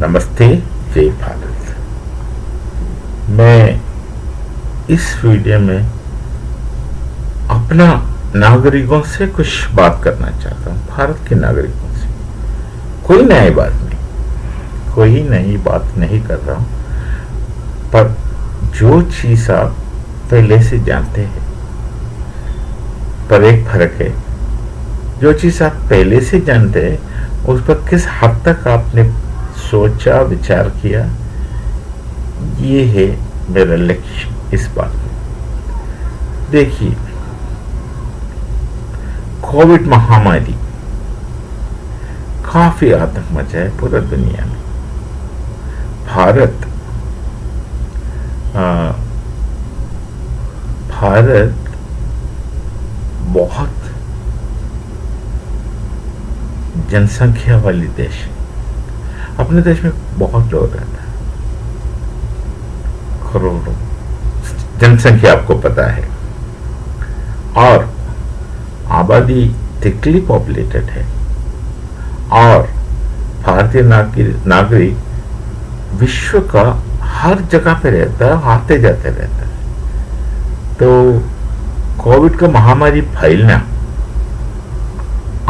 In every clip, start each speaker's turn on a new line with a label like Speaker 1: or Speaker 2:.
Speaker 1: नमस्ते, जय भारत। मैं इस वीडियो में अपना नागरिकों से कुछ बात करना चाहता हूँ, भारत के नागरिकों से। कोई नई बात नहीं, कोई नई बात नहीं कर रहा हूँ, पर जो चीज आप पहले से जानते हैं, पर एक फर्क है। जो चीज आप पहले से जानते हैं उस पर किस हद तक आपने सोचा, विचार किया, ये है मेरा लक्ष्य इस बात में। देखिए, कोविड महामारी काफी आतंक मचाए पूरा दुनिया में। भारत बहुत जनसंख्या वाली देश है। अपने देश में बहुत लोग रहते हैं, करोड़ों जनसंख्या आपको पता है, और आबादी थिकली पॉपुलेटेड है, और भारतीय नागरिक विश्व का हर जगह पे रहता है, आते जाते रहता है। तो कोविड का महामारी फैलना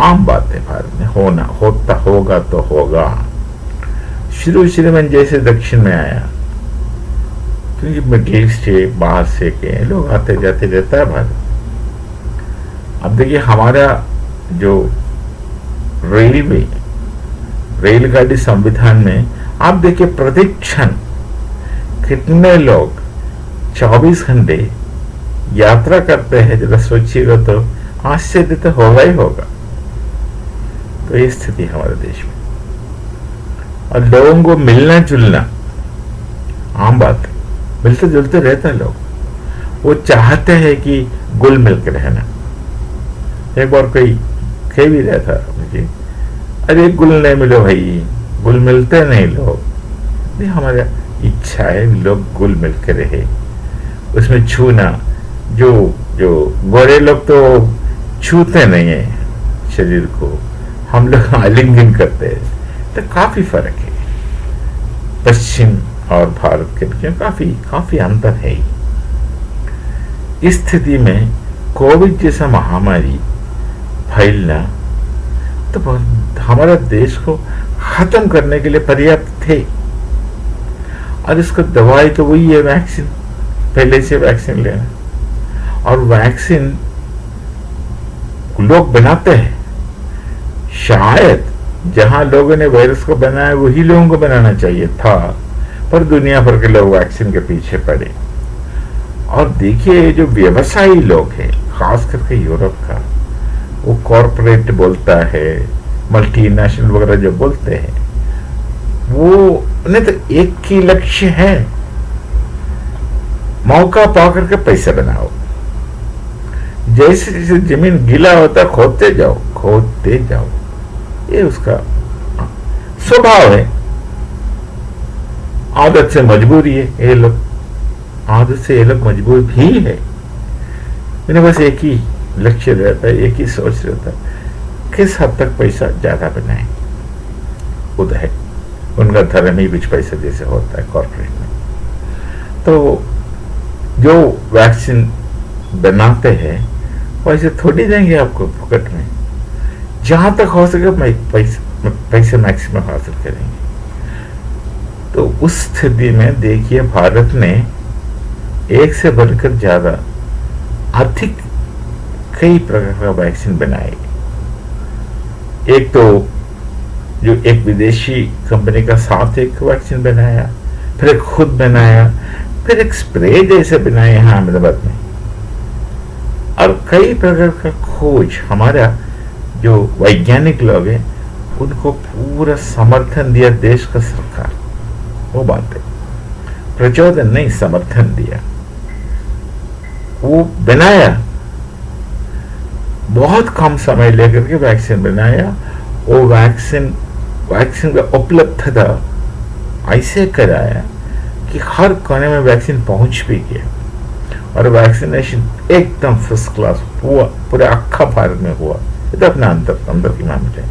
Speaker 1: आम बात है भारत में, होगा तो होगा। शुरू में जैसे दक्षिण में आया, क्योंकि मिडिल ईस्ट से, बाहर से के लोग आते जाते रहता है भारत। अब देखिए, हमारा जो रेलगाड़ी संविधान में आप देखिए, प्रतिक्षण कितने लोग 24 घंटे यात्रा करते हैं। जरा सोचिएगा तो आश्चर्य तो होगा ही होगा। तो ये स्थिति हमारे देश में, और लोगों को मिलना जुलना आम बात है, मिलते जुलते रहते हैं लोग। वो चाहते हैं कि गुल मिल के रहना। एक बार कोई कह भी रहा था मुझे, अरे गुल नहीं मिलो भाई, गुल मिलते नहीं लोग। नहीं, हमारा इच्छा है लोग गुल मिल के रहे, उसमें छूना। जो गोरे लोग तो छूते नहीं है शरीर को, हम लोग आलिंगन करते हैं। तो काफी फर्क है पश्चिम और भारत के बीच, काफी अंतर है। इस स्थिति में कोविड जैसा महामारी फैलना तो हमारा देश को खत्म करने के लिए पर्याप्त थे। और इसको दवाई तो वही है, वैक्सीन। पहले से वैक्सीन लेना, और वैक्सीन लोग बनाते हैं। शायद जहां लोगों ने वायरस को बनाया वही लोगों को बनाना चाहिए था, पर दुनिया भर के लोग वैक्सीन के पीछे पड़े। और देखिए, जो व्यवसायी लोग हैं, खास करके यूरोप का, वो कॉरपोरेट बोलता है, मल्टीनेशनल वगैरह जो बोलते हैं, वो उन्हें तो एक ही लक्ष्य है, मौका पाकर के पैसा बनाओ। जैसे जैसे जमीन गीला होता खोदते जाओ। ये उसका स्वभाव है, आदत से मजबूरी है। ये लोग मजबूर भी है। इन्हें बस एक ही लक्ष्य रहता है, एक ही सोच रहता है, किस हद तक पैसा ज्यादा बनाए। उधर उनका धर्म ही कुछ पैसा जैसे होता है कॉर्पोरेट में। तो जो वैक्सीन बनाते हैं पैसे थोड़ी देंगे आपको फुकट में। जहां तक हो सके पैसे मैक्सिमम हासिल करेंगे। तो उस स्थिति में देखिए, भारत ने एक से बढ़कर ज्यादा अधिक कई प्रकार का वैक्सीन बनाए। एक तो जो एक विदेशी कंपनी का साथ एक वैक्सीन बनाया, फिर एक खुद बनाया, फिर एक स्प्रे जैसे बनाए यहाँ अहमदाबाद में, और कई प्रकार का खोज। हमारा जो वैज्ञानिक लोग हैं उनको पूरा समर्थन दिया देश का सरकार। वो बात है, प्रचोदन नहीं, समर्थन दिया। वो बनाया, बहुत कम समय लेकर के वैक्सीन बनाया। वो वैक्सीन का उपलब्धता ऐसे कराया कि हर कोने में वैक्सीन पहुंच भी गया, और वैक्सीनेशन एकदम फर्स्ट क्लास हुआ, पूरे अक्खा भारत में हुआ। ये तो अपना अंदर की मामला है।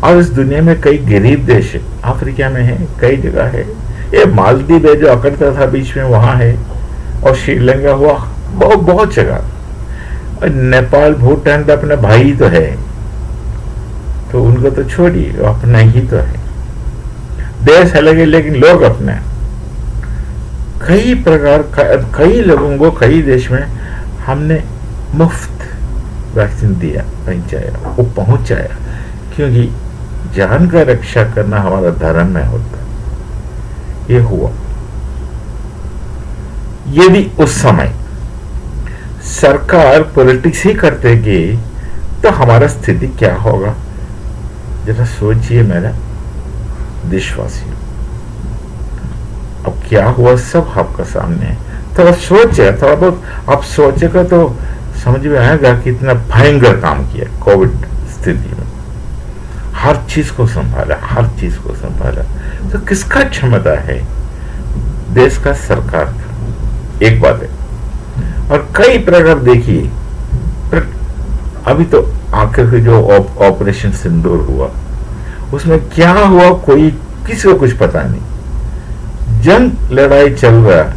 Speaker 1: और इस दुनिया में कई गरीब देश है, अफ्रीका में है, कई जगह है, ये मालदीव है जो अकड़ता था बीच में, वहां है, और श्रीलंका हुआ, बहुत बहुत जगह। और नेपाल भूटान तो अपना भाई तो है, तो उनको तो छोड़िए, वो अपना ही तो है। देश अलग है लेकिन लोग अपने। कई प्रकार कई लोगों को कई देश में हमने मुफ्त वैक्सीन दिया, पहुंचाया, वो पहुंचाया, क्योंकि जान का रक्षा करना हमारा धर्म में होता। ये हुआ। यदि उस समय सरकार पॉलिटिक्स ही करते गए तो हमारा स्थिति क्या होगा, जरा सोचिए मेरा देशवासियों। अब क्या हुआ सब आपका सामने है, थोड़ा सोचे, थोड़ा बहुत आप सोचेगा तो समझ में आएगा कि इतना भयंकर काम किया कोविड स्थिति में। हर चीज को संभाला, हर चीज को संभाला। तो किसका क्षमता है? देश का, सरकार का, एक बात है। और कई प्रकार देखिए, अभी तो आखिर के जो ऑपरेशन सिंदूर हुआ, उसमें क्या हुआ कोई किसी को कुछ पता नहीं। जंग लड़ाई चल रहा,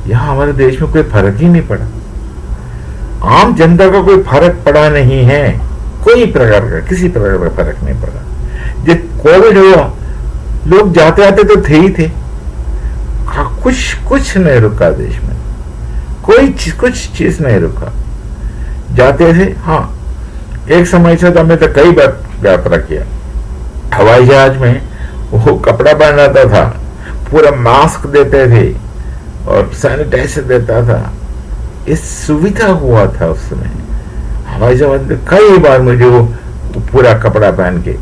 Speaker 1: यहां हमारे देश में कोई फर्क ही नहीं पड़ा। आम जनता का कोई फर्क पड़ा नहीं है, कोई प्रकार का, किसी प्रकार का फर्क नहीं पड़ा। जब कोविड हुआ, लोग जाते आते तो थे ही थे, कुछ नहीं रुका देश में, कुछ चीज नहीं रुका, जाते थे। हाँ, एक समय से तो हमने तो कई बार यात्रा किया, हवाई जहाज में वो कपड़ा पहनाता था, पूरा मास्क देते थे और सैनिटाइजर देता था। इस सुविधा हुआ था उस समय। हवाई जहाज में कई बार मुझे वो पूरा कपड़ा पहन के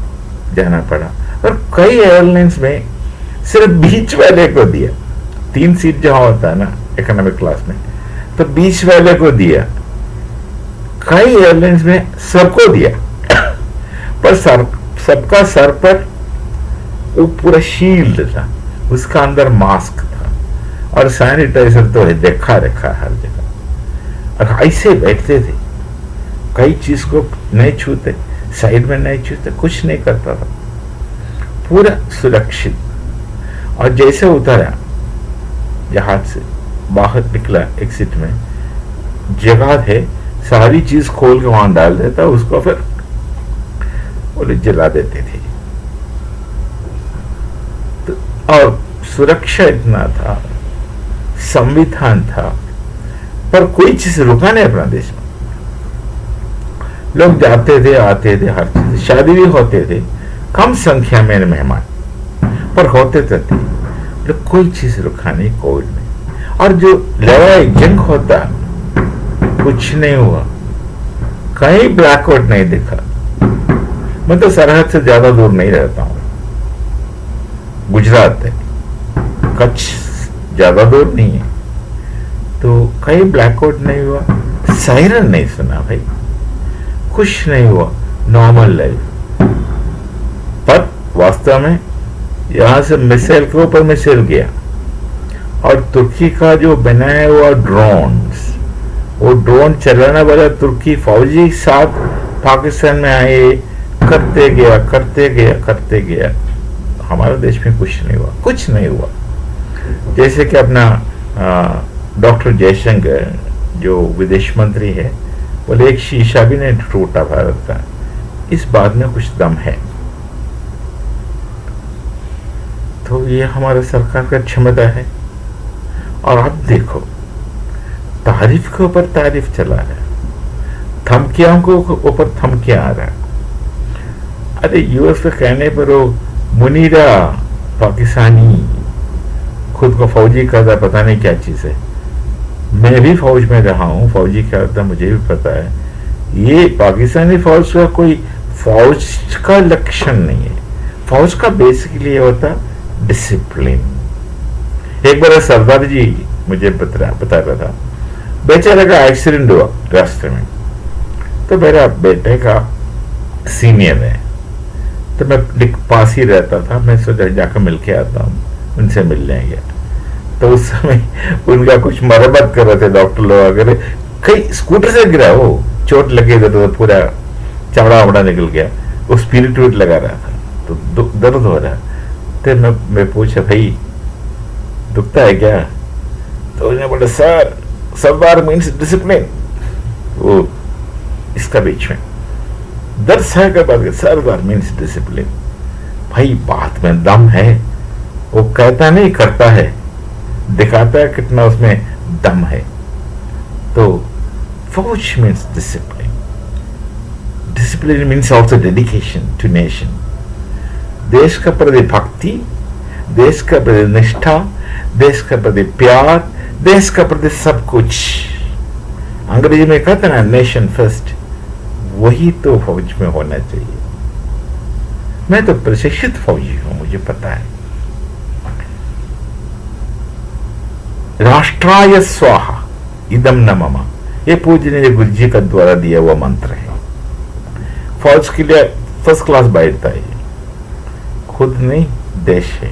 Speaker 1: जाना पड़ा। और कई एयरलाइंस में सिर्फ बीच वाले को दिया, 3 सीट जहां होता है ना इकोनॉमिक क्लास में, तो बीच वाले को दिया। कई एयरलाइंस में सबको दिया, पर सबका सर पर वो पूरा शील्ड था, उसका अंदर मास्क था, और सैनिटाइजर तो है देखा रखा हर जगह। और ऐसे बैठते थे, कई चीज को नहीं छूते, साइड में नहीं छूते, कुछ नहीं करता था, पूरा सुरक्षित। और जैसे उतरा जहाज से बाहर निकला, एग्जिट में जगह है, सारी चीज खोल के वहां डाल देता, उसको फिर वो जला देते थे। तो और सुरक्षा इतना था, संविधान था, पर कोई चीज रुका नहीं अपना देश में। लोग जाते थे, आते थे, हर चीज, शादी भी होते थे, कम संख्या में मेहमान, पर होते थे, तो कोई चीज रुका नहीं कोविड में। और जो लड़ाई जंग होता, कुछ नहीं हुआ, कहीं ब्लैकआउट नहीं दिखा। मैं तो सरहद से ज्यादा दूर नहीं रहता हूं, गुजरात है, कच्छ ज्यादा दूर नहीं है, तो कहीं ब्लैकआउट नहीं हुआ, सायरन नहीं सुना भाई, कुछ नहीं हुआ, नॉर्मल लाइफ। पर वास्तव में यहां से मिसाइल के ऊपर मिसाइल गया, और तुर्की का जो बनाया हुआ ड्रोन्स, वो ड्रोन चलाने वाला तुर्की फौजी साथ पाकिस्तान में आए, करते गया। हमारे देश में कुछ नहीं हुआ। जैसे कि अपना डॉक्टर जयशंकर जो विदेश मंत्री है, बोले एक शीशा भी नहीं टूटा भारत का। इस बात में कुछ दम है। तो ये हमारे सरकार का क्षमता है। और अब देखो, तारीफ के ऊपर तारीफ चला रहा है, धमकियों के ऊपर धमकियां आ रहा है। अरे यूएस के कहने पर वो मुनीरा पाकिस्तानी खुद को फौजी कहता, पता नहीं क्या चीज है। मैं भी फौज में रहा हूं, फौजी क्या होता मुझे भी पता है। ये पाकिस्तानी फौज का कोई फौज का लक्षण नहीं है। फौज का बेसिकली ये होता डिसिप्लिन। एक बार सरदार जी मुझे बता रहा था, बेचारे का एक्सीडेंट हुआ रास्ते में, तो मेरा बेटे का सीनियर है, तो मैं पास ही रहता था, मैं सोचा जाकर मिल के आता हूँ, उनसे मिलने गया। तो उस समय उनका कुछ मरम्मत कर रहे थे डॉक्टर लोग वगैरह, कहीं स्कूटर से गिरा, वो चोट लगी तो पूरा चमड़ा वमड़ा निकल गया। वो स्पिरिट विट लगा रहा था, तो दर्द हो रहा। तो मैं पूछा, भाई दुखता है क्या? तो उसने बोला, सर सरदार मीन्स डिसिप्लिन। वो इसका बीच में दर्द सह कर बात कर, सरदार मीन्स डिसिप्लिन। भाई बात में दम है, वो कहता नहीं करता है, दिखाता है कितना उसमें दम है। तो फौज means discipline. Discipline means also dedication to nation. देश का प्रति भक्ति, देश का प्रति निष्ठा, देश का प्रति प्यार, देश का प्रति सब कुछ। अंग्रेजी में कहते ना नेशन फर्स्ट, वही तो फौज में होना चाहिए। मैं तो प्रशिक्षित फौजी हूं, मुझे पता है। राष्ट्राय स्वाहा इदम न मम, ये पूजनीय गुरु जी का द्वारा दिया हुआ मंत्र है। फौज के लिए फर्स्ट क्लास बैठता है, खुद नहीं देश है।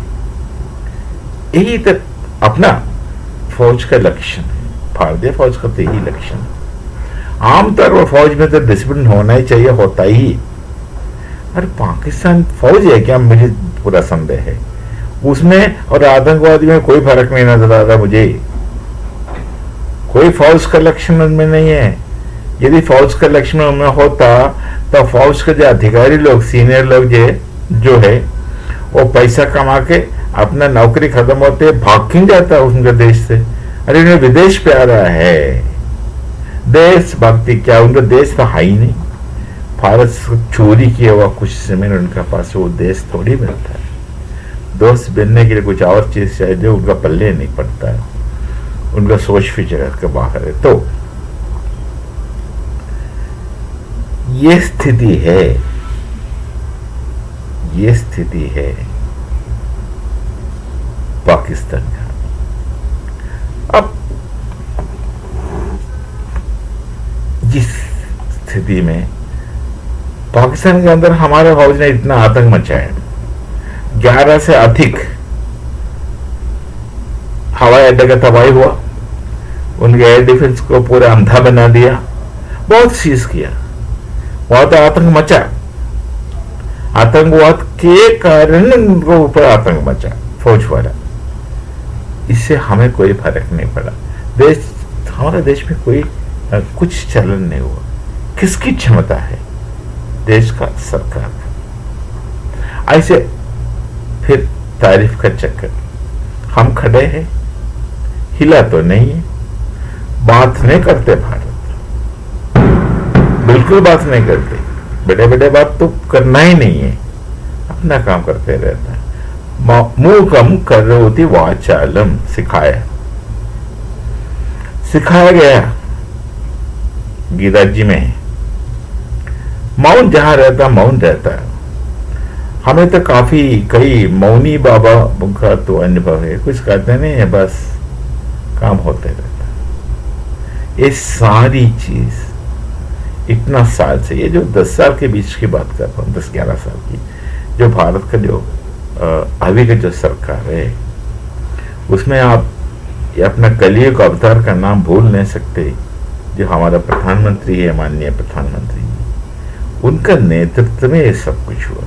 Speaker 1: यही तो अपना फौज का लक्षण है, भारतीय फौज का तो यही लक्षण है। आमतौर पर फौज में तो डिसिप्लिन होना ही चाहिए, होता ही। अरे पाकिस्तान फौज है क्या, मुझे पूरा संदेह है उसमें। और आतंकवादी में कोई फर्क नहीं नजर आ रहा मुझे। कोई फौज का लक्षण उनमें नहीं है। यदि फौज का लक्षण उनमें होता तो फौज के जो अधिकारी लोग, सीनियर लोग जो है, वो पैसा कमा के अपना नौकरी खत्म होते भाग क्यों जाता उनके देश से? अरे उन्हें विदेश प्यारा है, देशभक्ति क्या, उनका देश तो है ही नहीं। भारत से चोरी किया हुआ कुछ जमीन उनका पास, वो देश थोड़ी मिलता है। दोस्त बनने के लिए कुछ और चीज चाहिए जो उनका पल्ले नहीं पड़ता है, उनका सोच भी जगत के बाहर है। तो ये स्थिति है, ये स्थिति है पाकिस्तान का। अब जिस स्थिति में पाकिस्तान के अंदर हमारे फौज ने इतना आतंक मचाया, 11 से अधिक हवाई अड्डे का तबाही हुआ, उनके एयर डिफेंस को पूरा अंधा बना दिया, बहुत चीज किया, वहां तो आतंक मचा। आतंकवाद के कारण उनको ऊपर आतंक मचा फौज वाला। इससे हमें कोई फर्क नहीं पड़ा। देश, हमारे देश में कोई कुछ चलन नहीं हुआ। किसकी क्षमता है? देश का, सरकार का। ऐसे फिर तारीफ का चक्कर, हम खड़े हैं, हिला तो नहीं है, बात नहीं करते भारत, बिल्कुल बात नहीं करते। बड़े बड़े बात तो करना ही नहीं है, अपना काम करते रहता है। मूकम करोति वाचालम सिखाया गया गीता जी में। मौन जहां रहता मौन रहता है। हमें तो काफी कई मौनी बाबा का तो अनुभव है, कुछ कहते नहीं है, बस काम होते रहता है। ये सारी चीज इतना साल से, ये जो 10 साल के बीच की बात कर रहा हूँ, 10-11 साल की, जो भारत का जो अभी का जो सरकार है, उसमें आप ये अपना कलियुग अवतार का नाम भूल नहीं सकते, जो हमारा प्रधानमंत्री है, माननीय प्रधानमंत्री, उनका नेतृत्व में ये सब कुछ हुआ।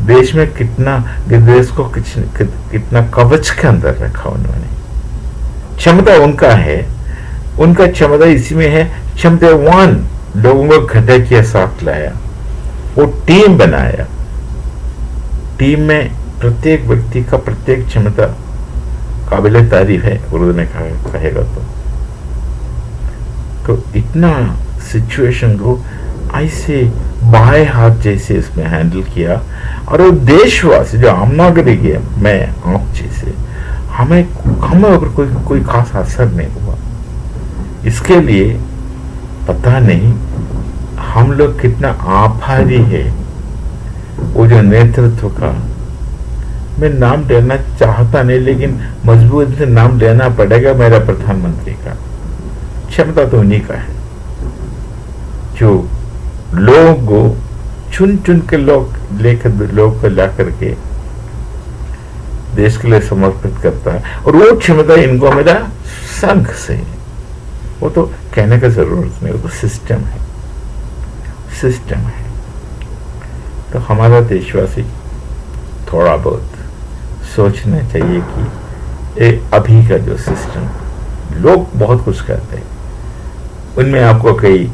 Speaker 1: देश में कितना, देश को कितना कवच के अंदर रखा उन्होंने। क्षमता उनका है, उनका क्षमता इसी में है, क्षमतावान लोगों को घटे के साथ लाया, वो टीम बनाया। टीम में प्रत्येक व्यक्ति का प्रत्येक क्षमता काबिल तारीफ है, उर्दू में कहेगा तो इतना सिचुएशन को ऐसे बाएं हाथ जैसे इसमें हैंडल किया। और वो देशवासी जो आम नागरिक है, मैं आप जैसे, हमें ऊपर कोई खास असर नहीं हुआ। इसके लिए पता नहीं हम लोग कितना आभारी है वो जो नेतृत्व का। मैं नाम लेना चाहता नहीं, लेकिन मजबूत से नाम लेना पड़ेगा मेरा प्रधानमंत्री का। क्षमता तो उन्हीं का है, जो लोगों को चुन चुन के लोग को ला करके देश के लिए समर्पित करता है। और वो क्षमता इनको मिला संघ से। वो तो कहने का जरूरत नहीं, वो तो सिस्टम है, सिस्टम है। तो हमारा देशवासी थोड़ा बहुत सोचना चाहिए कि ये अभी का जो सिस्टम, लोग बहुत कुछ करते हैं, उनमें आपको कई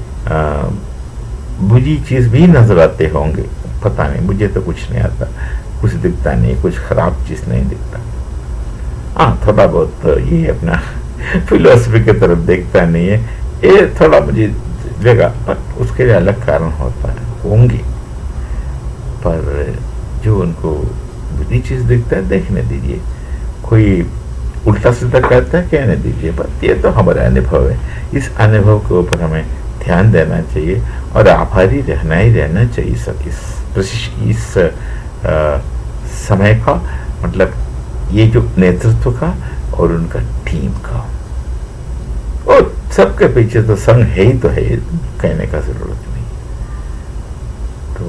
Speaker 1: बुरी चीज भी नजर आते होंगे, पता नहीं, मुझे तो कुछ नहीं आता, कुछ दिखता नहीं, कुछ खराब चीज नहीं दिखता। हाँ, थोड़ा बहुत तो ये अपना फिलोसफी की तरफ देखता नहीं है, ये थोड़ा मुझे लगा, पर उसके लिए अलग कारण होंगे। पर जो उनको बुरी चीज दिखता है देखने दीजिए, कोई उल्टा सीधा कहता है कहने दीजिए, पर ये तो हमारा अनुभव है। इस अनुभव के ऊपर हमें ध्यान देना चाहिए और आभारी रहना ही रहना चाहिए इस समय का, मतलब ये जो नेतृत्व का और उनका टीम का, और सबके पीछे तो संघ है ही, तो है, कहने का जरूरत नहीं। तो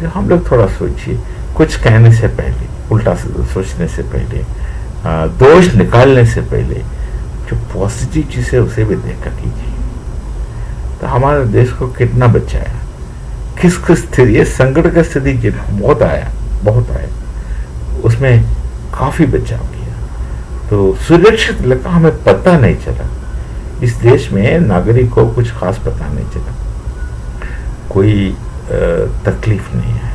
Speaker 1: जो हम लोग थोड़ा सोचिए, कुछ कहने से पहले, उल्टा सीधा सोचने से पहले, दोष निकालने से पहले जो पॉजिटिव चीज है उसे भी देखा कीजिए। तो हमारे देश को कितना बचाया, किस किस स्थिति, ये संकट का स्थिति बहुत आया, उसमें काफी बचाव किया, तो सुरक्षित लगा, हमें पता नहीं चला। इस देश में नागरिक को कुछ खास पता नहीं चला, कोई तकलीफ नहीं है।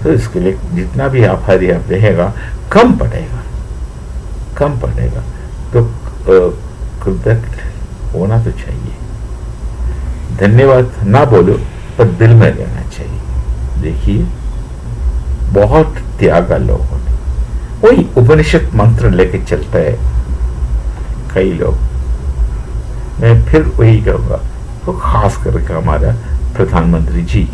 Speaker 1: तो इसके लिए जितना भी आभारी आप रहेगा कम पड़ेगा, तो कृतज्ञ होना तो चाहिए। धन्यवाद ना बोलो, पर दिल में रहना चाहिए। देखिए, बहुत त्यागा लोगों ने, वही उपनिषद मंत्र लेके चलता है कई लोग। मैं फिर वही कहूंगा, तो खास करके हमारा प्रधानमंत्री जी,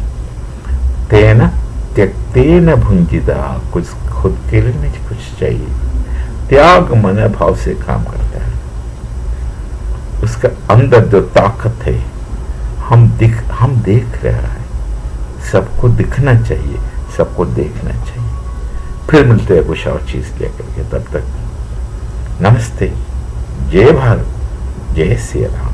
Speaker 1: तेना त्यक्तेन भुंजिता, कुछ खुद के लिए नहीं, कुछ चाहिए, त्याग मन भाव से काम करता है। उसका अंदर जो ताकत है, हम देख रहे हैं, सबको दिखना चाहिए, सबको देखना चाहिए। फिर मिलते हैं कुछ और चीज लेकर के, तब तक नमस्ते, जय भारत, जय श्री राम।